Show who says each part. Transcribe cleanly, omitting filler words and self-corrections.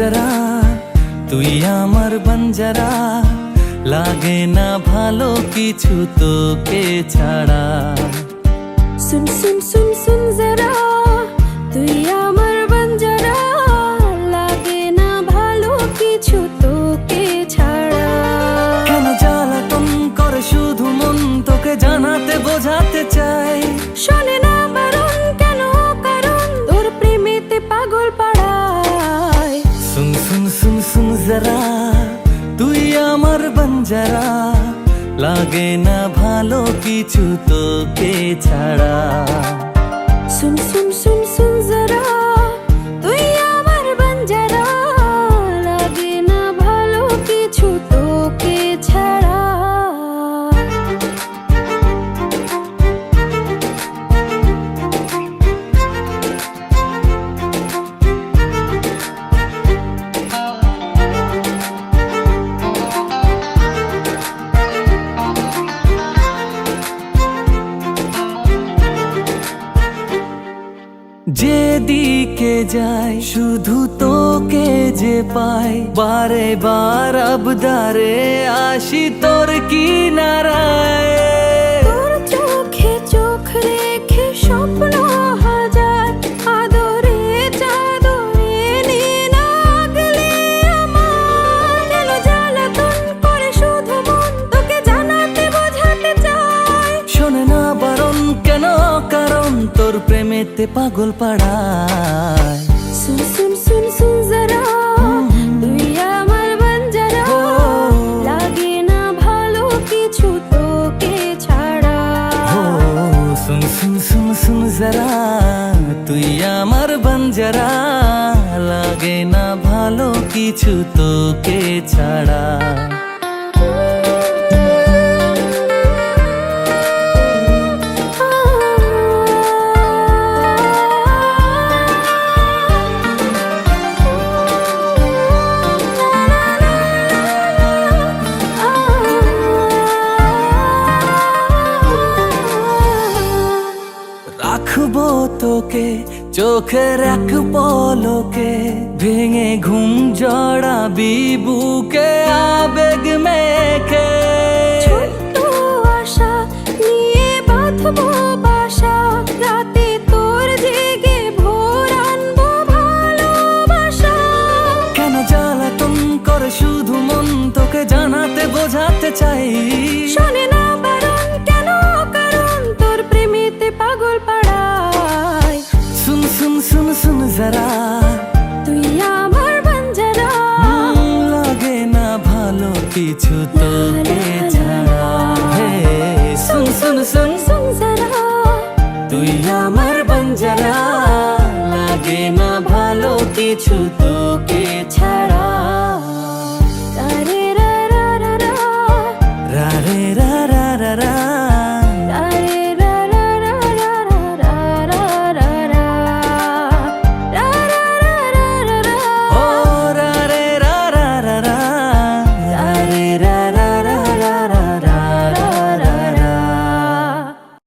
Speaker 1: जरा তুই আমার বঞ্জারা লাগে না ভালো কিছু তোকে ছাড়া
Speaker 2: सुन सुन सुन सुन जरा তুই আমার বঞ্জারা লাগে না ভালো কিছু তোকে ছাড়া
Speaker 1: কেন জ্বালাতন করে শুধু মন তোকে জানাতে বোঝাতে চাই
Speaker 2: শোনে না বারণ কেন কারণ তোর প্রেমেতে পাগল পাড়ায়
Speaker 1: सुन सुन सुन सुन जरा তুই আমার বঞ্জারা লাগে না ভালো কিছু তোকে ছাড়া
Speaker 2: सुन सुन सुन सुन जरा তুই আমার বঞ্জারা লাগে না ভালো কিছু তোকে ছাড়া
Speaker 1: যেদিকে যাই শুধু তোকে যে পাই বারে বার আবদারে আসি তোর কিনারায়
Speaker 2: তোর চোখে চোখ রেখে স্বপ্ন হাজার আদরে চাদরে নিনাগলে আমার কেন জ্বালাতন করে শুধু মন তোকে জানাতে বোঝাতে চাই
Speaker 1: শোনে না বারণ কেন কারণ তোর প্রেমেতে পাগল পাড়ায়
Speaker 2: सुन सुन सुन सुन जरा তুই আমার বঞ্জারা লাগে না ভালো কিছু তোকে ছাড়া
Speaker 1: सुन सुन सुन सुन जरा তুই আমার বঞ্জারা লাগে না ভালো কিছু তোকে ছাড়া রাখবো তোকে চোখের এক পলকে ভেঙে ঘুম জড়াবি বুকে আবেগ মেখে
Speaker 2: ছোট্ট আশা নিয়ে বাঁধবো বাসা রাতে তোর জেগে ভোর আনবো ভালোবাসা
Speaker 1: কেন জ্বালাতন করে শুধু মন তোকে জানাতে বোঝাতে চাই
Speaker 2: শোনে না বারণ কেন কারণ তোর প্রেমেতে পাগল পাড়ায়
Speaker 1: सुन सुन सुन सुन जरा
Speaker 2: তুই আমার বঞ্জারা
Speaker 1: লাগে না ভালো কিছু তোকে ছাড়া হে सुन सुन सुन
Speaker 2: सुन जरा
Speaker 1: তুই আমার বঞ্জারা লাগে না ভালো কিছু তোকে ছাড়া